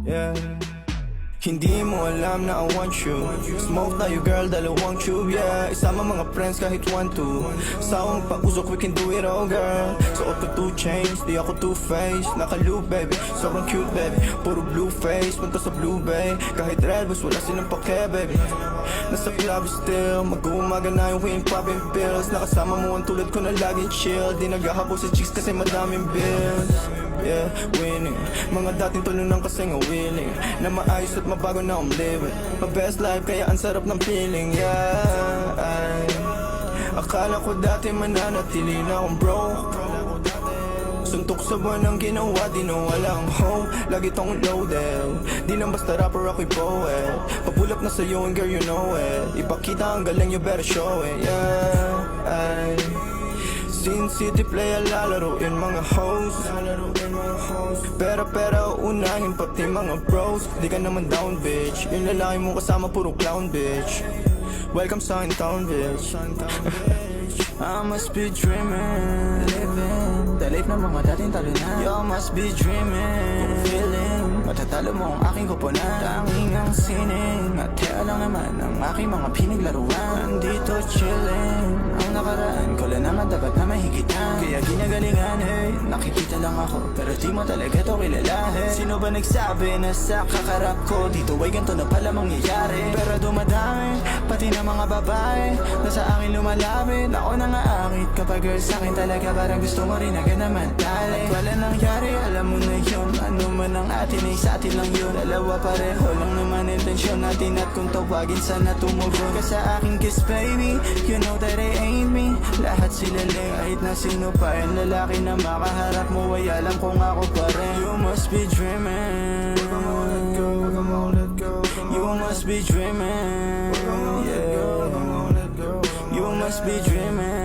Yeah. Hindi mo alam na I want you. Smoke tayo girl, dalawang tube, yeah. Isama mga friends kahit 1-2. Sawang pausok, we can do it all girl. Suot ko 2 chains, di ako two-faced. Naka-loop baby, sobrang cute baby. Puro blue face, punta sa blue bay. Kahit red bus, wala silang pake baby. Nasa club still, mag-uumaga na yung weed popping pills. Nakasama mo ang tulad ko na laging chill. Di naghahabol sa chicks kasi madaming bills. Yeah, winning. Mga dating tulunang kasi nga willing na maayos at mabago na I'm living my best life, kaya ang sarap ng feeling. Yeah, akala ko dati mananatili na akong broke. Suntok sa buwan ang ginawa, di na walang hope. Lagi tong loaded, di lang basta rapper, ako'y poet. Papull up na sa'yo and girl you know it. Ipakita ang galing, you better show it. Yeah, Sin City play lalaroin mga hoes. Pera unahin pati mga bros. Di ka naman down bitch. Yung lalaki mo kasama puro clown bitch. Welcome sa in town bitch. I must be dreaming, living the life ng mga dating talo na. You must be dreaming, feeling matatalo mo ang aking koponan. Tanging ang sining at kaya lang naman ang aking mga pinaglaruan. Nandito chilling, ang nakaraan ko lang naman dapat na mahigitan. Kaya ginagalingan hey, nakikita lang ako pero di mo talaga to kilalahin. Sino ba nagsabi na sa kakarap ko dito ay ganito na pala mangyayari? Pero dumadami, pati na mga babae na sa akin lumalapit. Ako nang aakit kapag girl sa'kin talaga parang gusto mo rin agad naman tali. At wala nangyari, alam mo na yun. Ano man ang atin ay sa atin lang yun. Dalawa pareho lang naman intensyon natin. At kung tawagin sana tumugon ka sa aking kiss baby, you know that I ain't me. Lahat sila lang kahit na sino pa yung lalaki na makaharap mo ay alam kung ako pa rin. You must be dreaming, you must be dreaming, yeah. You must be dreaming.